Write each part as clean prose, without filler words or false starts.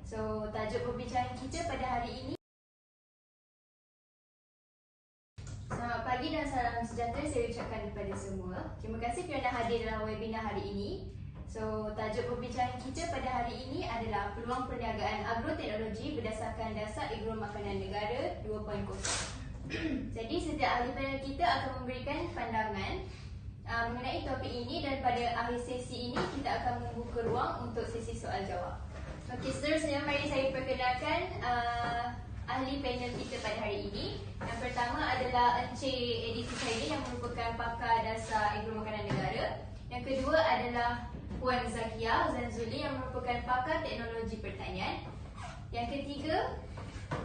So, tajuk perbincangan kita pada hari ini. Selamat pagi dan salam sejahtera saya ucapkan kepada semua. Terima kasih kerana hadir dalam webinar hari ini. So, tajuk perbincangan kita pada hari ini adalah peluang perniagaan agroteknologi berdasarkan dasar Agro Makanan Negara 2.0. Jadi, setiap ahli panel kita akan memberikan pandangan mengenai topik ini dan pada akhir sesi ini kita akan membuka ruang untuk sesi soal jawab. Okey, seterusnya mari saya perkenalkan ahli panel kita pada hari ini. Yang pertama adalah Encik Eddie Kushairi yang merupakan pakar dasar Agro Makanan Negara. Yang kedua adalah Puan Zakia Zanzuli yang merupakan pakar teknologi pertanian. Yang ketiga,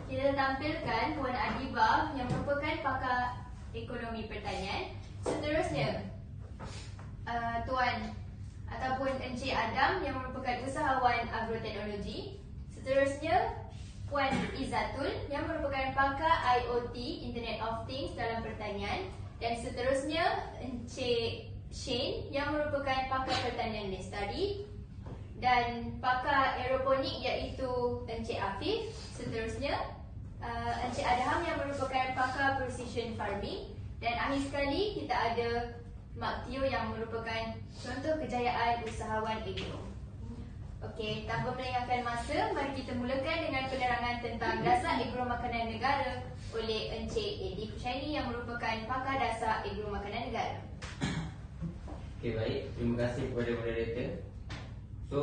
kita tampilkan Puan Adibah yang merupakan pakar ekonomi pertanian. Seterusnya, Tuan ataupun Encik Adam yang merupakan usahawan agroteknologi. Seterusnya, Puan Izzatul yang merupakan pakar IoT, Internet of Things dalam pertanian. Dan seterusnya, Encik Shane yang merupakan pakar pertanian lestari. Dan pakar aeroponik iaitu Encik Afif. Seterusnya, Encik Adham yang merupakan pakar precision farming. Dan akhir sekali, kita ada Mak Tio yang merupakan contoh kejayaan usahawan agro. Okey, tanpa melengahkan masa, mari kita mulakan dengan penerangan tentang dasar Agro Makanan Negara oleh Encik Eddie Kushairi yang merupakan pakar dasar Agro Makanan Negara. Okey, baik. Terima kasih kepada moderator. So,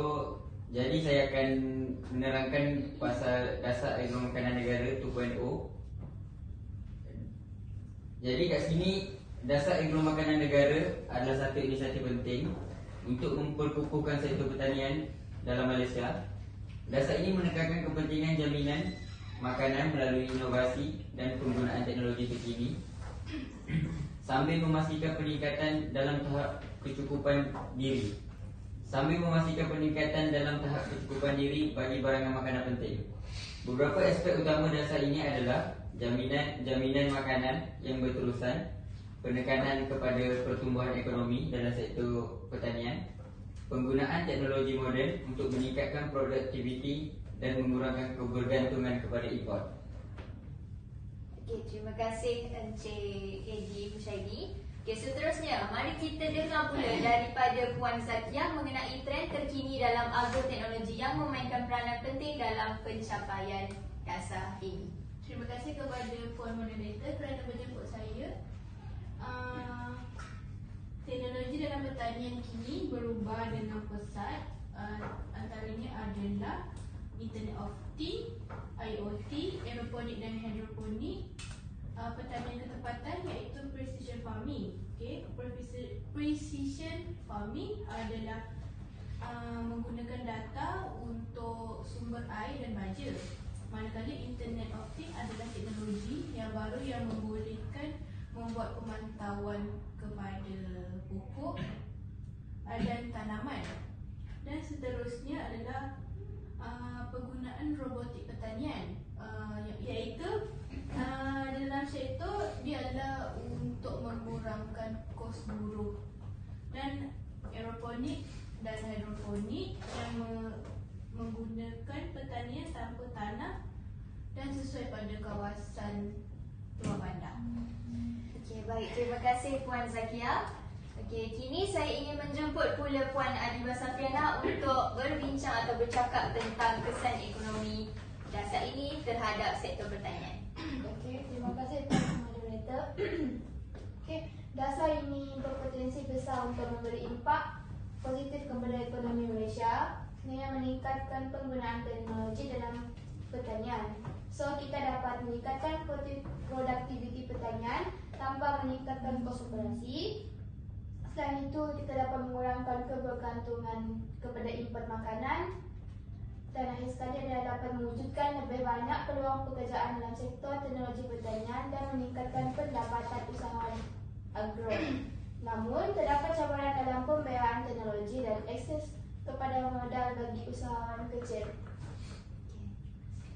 jadi saya akan menerangkan pasal dasar Agro Makanan Negara 2.0. Jadi kat sini Dasar Agro Makanan Negara adalah satu inisiatif penting untuk memperkukuhkan sektor pertanian dalam Malaysia. Dasar ini menekankan kepentingan jaminan makanan melalui inovasi dan penggunaan teknologi terkini sambil memastikan peningkatan dalam tahap kecukupan diri bagi barangan makanan penting. Beberapa aspek utama dasar ini adalah jaminan makanan yang berterusan, penekanan kepada pertumbuhan ekonomi dalam sektor pertanian, penggunaan teknologi moden untuk meningkatkan produktiviti dan mengurangkan kebergantungan kepada import. Okey, terima kasih Encik Eddie Kushairi. Okey, seterusnya mari kita dengar pula daripada Puan Zakia mengenai trend terkini dalam agroteknologi yang memainkan peranan penting dalam pencapaian dasar ini. Terima kasih kepada Puan Moderator kerana menjemput saya. Teknologi dalam pertanian kini berubah dengan pesat. Antaranya adalah Internet of Things, IoT, aeroponik dan hidroponik, pertanian ketepatan iaitu precision farming. Okay. Precision farming adalah menggunakan data untuk sumber air dan baja. Manakala Internet of Things adalah teknologi yang baru yang membolehkan membuat pemantauan kepada pokok dan tanaman. Dan seterusnya adalah penggunaan robotik pertanian, iaitu dalam sektor dia adalah untuk mengurangkan kos buruh. Dan aeroponik dan hidroponik yang menggunakan pertanian tanpa tanah dan sesuai pada kawasan luar bandar. Okey, baik. Terima kasih Puan Zakia. Okey, kini saya ingin menjemput pula Puan Adibah Safiana untuk berbincang atau bercakap tentang kesan ekonomi dasar ini terhadap sektor pertanian. Okey, terima kasih Puan Moderator. Okey, dasar ini berpotensi besar untuk memberi impak positif kepada ekonomi Malaysia dengan meningkatkan penggunaan teknologi dalam pertanian. So, kita dapat meningkatkan produktiviti pertanian tanpa meningkatkan kos operasi. Selain itu, kita dapat mengurangkan kebergantungan kepada import makanan. Dan akhir sekali adalah dapat mewujudkan lebih banyak peluang pekerjaan dalam sektor teknologi pertanian dan meningkatkan pendapatan usahawan agro. Namun, terdapat cabaran dalam pembiayaan teknologi dan akses kepada modal bagi usahawan kecil.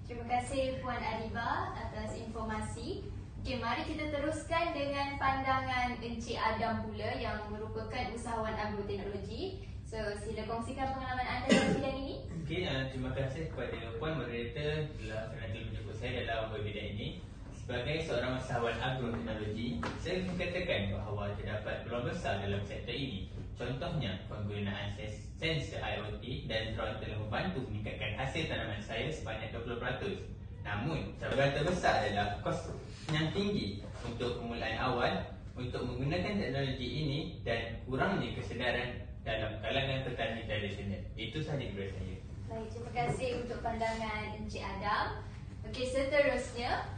Terima kasih Puan Adibah atas informasi. Okey, mari kita teruskan dengan pandangan Encik Adam pula yang merupakan usahawan agroteknologi. So, sila kongsikan pengalaman anda dalam bidang ini. Okey, terima kasih kepada Puan Moderator kerana telah menjemput saya dalam webinar ini. Sebagai seorang usahawan agroteknologi, saya ingin katakan bahawa terdapat peluang besar dalam sektor ini. Contohnya, penggunaan sensor IoT dan drone telah membantu meningkatkan hasil tanaman saya sebanyak 20%. Namun, cabaran terbesar adalah kos yang tinggi untuk permulaan awal untuk menggunakan teknologi ini dan kurangnya kesedaran dalam kalangan petani tradisional. Itu sahaja daripada saya. Baik, terima kasih untuk pandangan Encik Adam. Okey, seterusnya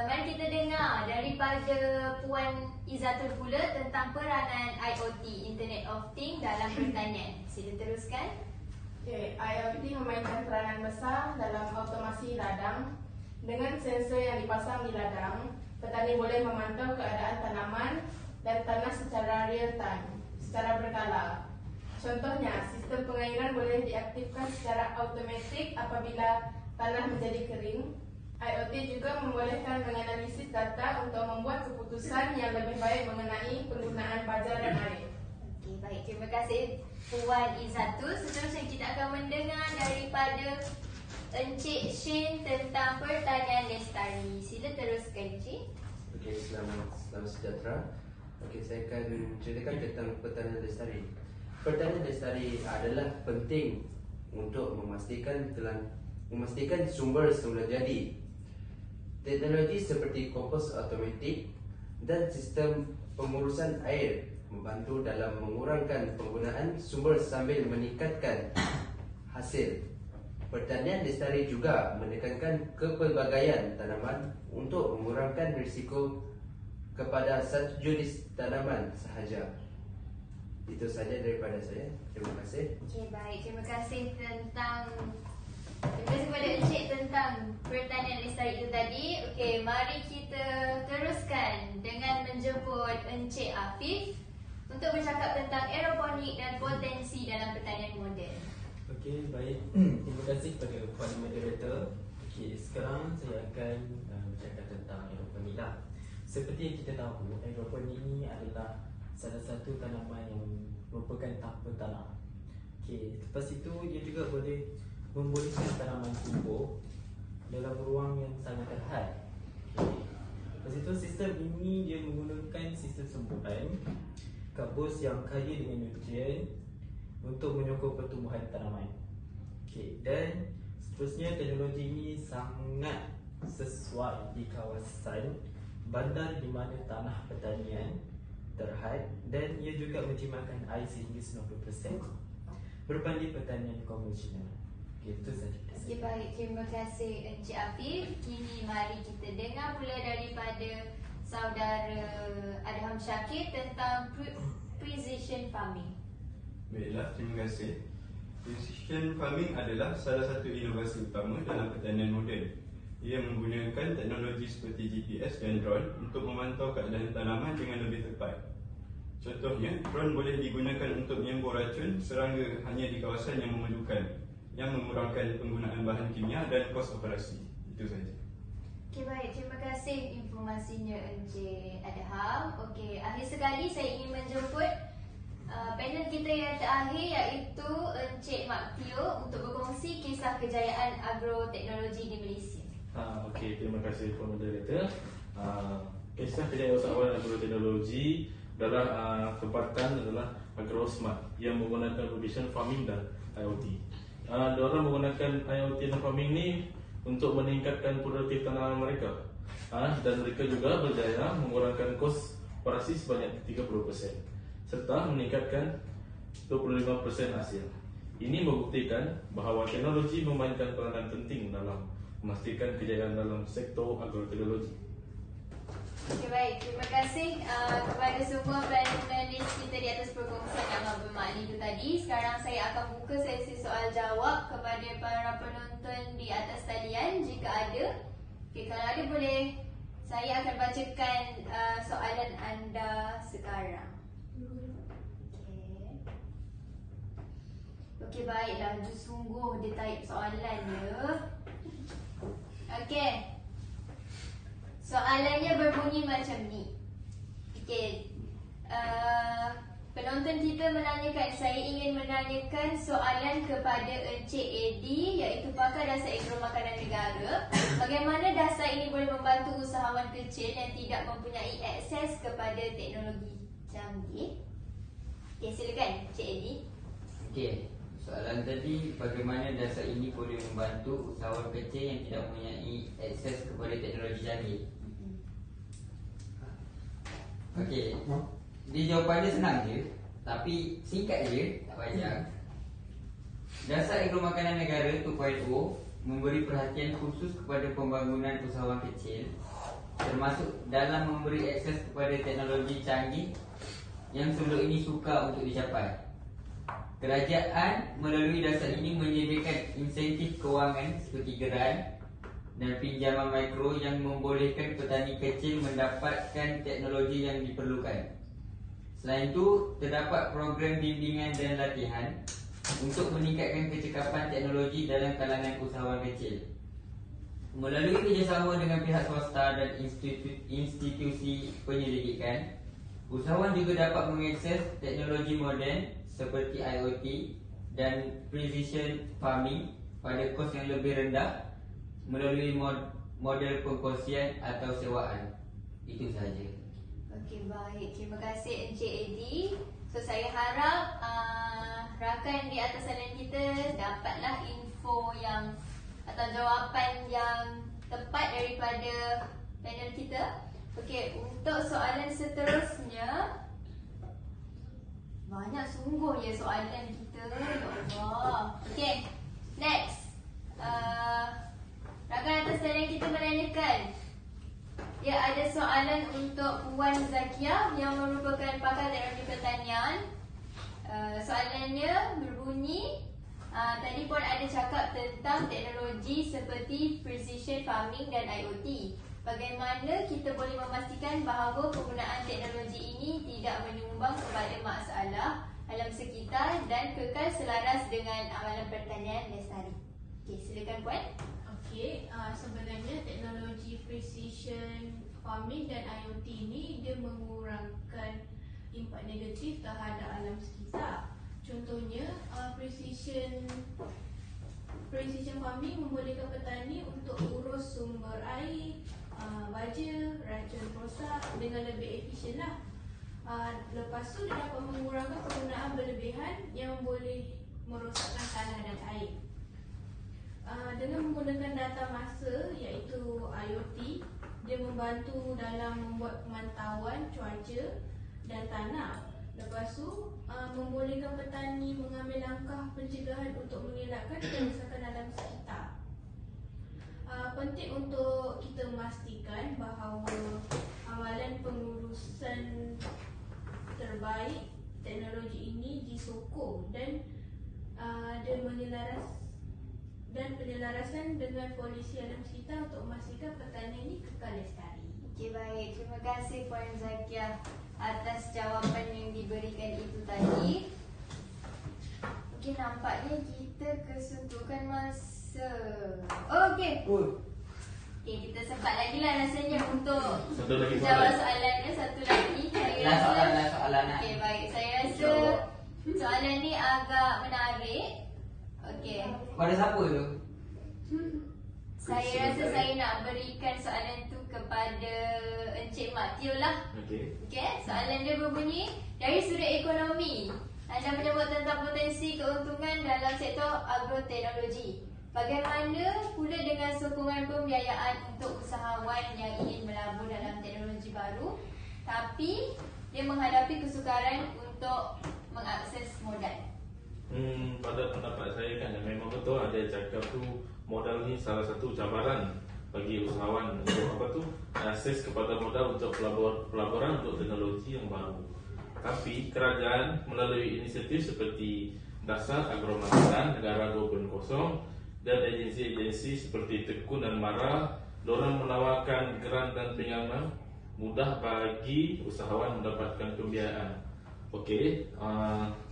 mari kita dengar daripada Puan Izatul pula tentang peranan IoT, Internet of Things dalam pertanian. Sila teruskan. Okay, IoT memainkan peranan besar dalam automasi ladang. Dengan sensor yang dipasang di ladang, petani boleh memantau keadaan tanaman dan tanah secara real time, secara berkala. Contohnya, sistem pengairan boleh diaktifkan secara automatik apabila tanah menjadi kering. IoT juga membolehkan menganalisis data untuk membuat keputusan yang lebih baik mengenai penggunaan baja dan air. Okey, baik. Terima kasih Puan Izatul. Seterusnya kita akan mendengar daripada Encik Shin tentang pertanian lestari. Sila teruskan, Encik. Okey, selamat sejahtera. Okey, saya akan ceritakan tentang pertanian lestari. Pertanian lestari adalah penting untuk memastikan sumber semula jadi. Teknologi seperti kompos automatik dan sistem pengurusan air membantu dalam mengurangkan penggunaan sumber sambil meningkatkan hasil. Pertanian lestari juga menekankan kepelbagaian tanaman untuk mengurangkan risiko kepada satu jenis tanaman sahaja. Itu sahaja daripada saya. Terima kasih. Okey, baik. Terima kasih kepada Encik tentang pertanian lestari itu tadi. Okey, mari kita teruskan dengan menjemput Encik Afif untuk bercakap tentang aeroponik dan potensi dalam pertanian moden. Okey, baik. Terima kasih kepada Puan Moderator. Okey, sekarang saya akan bercakap tentang aeroponik lah. Seperti yang kita tahu, aeroponik ini adalah salah satu tanaman yang merupakan tanpa tanah. Okey, lepas itu dia juga boleh membolehkan tanaman tumbuh dalam ruang yang sangat terhad. Okey. Lepas itu sistem ini dia menggunakan sistem semburan kabus yang kaya dengan nutrien untuk menyokong pertumbuhan tanaman. Okey, dan seterusnya teknologi ini sangat sesuai di kawasan bandar di mana tanah pertanian terhad dan ia juga menjimatkan air sehingga 90% berbanding pertanian konvensional. Okey, itu saja. Okey, baik. Terima kasih Encik Afif. Kini mari kita dengar pula daripada saudara Adham Syakir tentang precision farming. Baiklah, terima kasih. Precision farming adalah salah satu inovasi utama dalam pertanian moden. Ia menggunakan teknologi seperti GPS dan drone untuk memantau keadaan tanaman dengan lebih tepat. Contohnya, drone boleh digunakan untuk menyembur racun serangga hanya di kawasan yang memerlukan, yang mengurangkan penggunaan bahan kimia dan kos operasi. Itu sahaja. Okey, baik. Terima kasih informasinya Encik Adham. Okey, akhir sekali saya ingin menjemput panel kita yang terakhir iaitu Encik Mak Tio untuk berkongsi kisah kejayaan agroteknologi di Malaysia. Okey, terima kasih Puan Moderator. Kisah kejayaan usahawan agroteknologi adalah tempatan adalah AgroSmart yang menggunakan precision farming dan IoT. Diorang menggunakan IoT dan farming ni untuk meningkatkan produktif tanaman mereka. Dan mereka juga berjaya mengurangkan kos operasi sebanyak 30% serta meningkatkan 25% hasil. Ini membuktikan bahawa teknologi memainkan peranan penting dalam memastikan kejayaan dalam sektor agroteknologi. Okey, baik. Terima kasih kepada semua panelis kita di atas perkongsian yang amat bermakna itu tadi. Sekarang saya akan buka sesi soal jawab kepada para penonton di atas talian jika ada. Okey, kalau ada boleh saya akan bacakan soalan anda sekarang. Okey, baiklah. Sungguh dia type soalannya. Okey. Soalannya berbunyi macam ni. Okey. Penonton kita saya ingin menanyakan soalan kepada Encik Eddie, iaitu pakar dasar agro makanan negara. Bagaimana dasar ini boleh membantu usahawan kecil yang tidak mempunyai akses kepada teknologi canggih? Okey, silakan Encik Eddie. Okey, soalan tadi, bagaimana dasar ini boleh membantu usahawan kecil yang tidak mempunyai akses kepada teknologi canggih? Okey, dia jawapannya senang je, tapi singkat je, tak panjang. Dasar agro makanan negara 2.0 memberi perhatian khusus kepada pembangunan usahawan kecil, termasuk dalam memberi akses kepada teknologi canggih yang sebelum ini sukar untuk dicapai. Kerajaan melalui dasar ini menyediakan insentif kewangan seperti geran dan pinjaman mikro yang membolehkan petani kecil mendapatkan teknologi yang diperlukan. Selain itu, terdapat program bimbingan dan latihan untuk meningkatkan kecekapan teknologi dalam kalangan usahawan kecil. Melalui kerjasama dengan pihak swasta dan institusi penyelidikan, usahawan juga dapat mengakses teknologi moden seperti IoT dan precision farming pada kos yang lebih rendah melalui model pengkongsian atau sewaan. Itu sahaja. Okey, baik. Terima kasih Encik Eddie. So, saya harap rakan di atas salian kita dapatlah info yang atau jawapan yang tepat daripada panel kita. Okey, untuk soalan seterusnya, banyak sungguh ya soalan kita. Ya Allah. Okey, next. Rakan atas salian kita menanyakan, ada soalan untuk Puan Zakia yang merupakan pakar teknologi pertanian. Soalannya berbunyi, tadi pun ada cakap tentang teknologi seperti precision farming dan IoT. Bagaimana kita boleh memastikan bahawa penggunaan teknologi ini tidak menyumbang kepada masalah alam sekitar dan kekal selaras dengan amalan pertanian lestari? Okey, silakan Puan. Okey, sebenarnya teknologi precision farming dan IoT ini dia mengurangkan impak negatif terhadap alam sekitar. Contohnya, precision farming membolehkan petani untuk urus sumber air, baja, racun rosak dengan lebih efisien lah. Lepas tu dia dapat mengurangkan penggunaan berlebihan yang boleh merosakkan tanah dan air. Dengan menggunakan data masa iaitu IoT, dia membantu dalam membuat pemantauan cuaca dan tanah. Lepas tu membolehkan petani mengambil langkah pencegahan untuk mengelakkan kerosakan alam sekitar. Penting untuk kita memastikan bahawa amalan pengurusan terbaik teknologi ini disokong dan penyelarasan dengan polisi alam sekitar untuk memastikan pertanian ini kekal lestari. Okey, baik. Terima kasih Puan Zakia atas jawapan yang diberikan itu tadi. Okey, nampaknya kita kesuntukan masa. Okey. Okey, kita sempat lagi lah rasanya untuk jawab soalannya. Satu lagi. Soalan. Okey, baik. Saya rasa soalan ni agak menarik. Okey. Pada siapa tu? Saya rasa saya nak berikan soalan tu kepada Encik Mak Tio lah. Okey. Okey, soalan dia berbunyi, dari sudut ekonomi, anda menyebut tentang potensi keuntungan dalam sektor agroteknologi. Bagaimana pula dengan sokongan pembiayaan untuk usahawan yang ingin melabur dalam teknologi baru tapi dia menghadapi kesukaran untuk mengakses modal? Pada pendapat saya kan memang betul ada cakap tu modal ni salah satu cabaran bagi usahawan untuk akses kepada modal untuk pelaburan untuk teknologi yang baru. Tapi kerajaan melalui inisiatif seperti Dasar Agro Makanan Negara 2.0 dan agensi-agensi seperti Tekun dan Mara, dorang menawarkan geran dan pinjaman mudah bagi usahawan mendapatkan pembiayaan. Okey,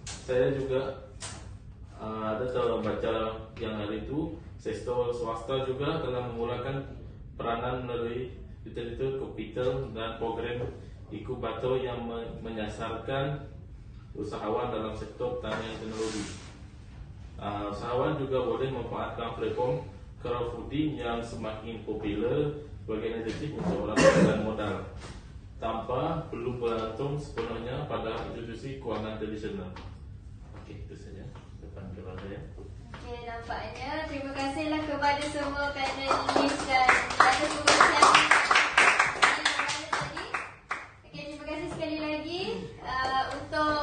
saya juga ada dalam baca yang hari itu sektor swasta juga telah memulakan peranan melalui utility capital dan program inkubator yang menyasarkan usahawan dalam sektor pertanian teknologi. Usahawan juga boleh memanfaatkan platform crowdfunding yang semakin popular sebagai alternatif untuk orang modal tanpa perlu bergantung sepenuhnya pada institusi kewangan tradisional. Okey, itu saja. Depan kepada saya. Okey, nampaknya terima kasihlah kepada semua panelis dan atas pembelajaran tadi. Okey, terima kasih sekali lagi untuk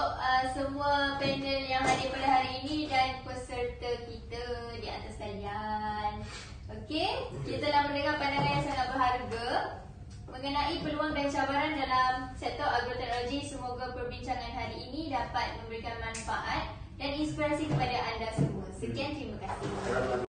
semua panel yang hadir pada hari ini dan peserta kita di atas talian. Okey, kita telah mendengar pandangan yang sangat berharga mengenai peluang dan cabaran dalam sektor agroteknologi. Semoga perbincangan hari ini dapat memberikan manfaat dan inspirasi kepada anda semua. Sekian, terima kasih.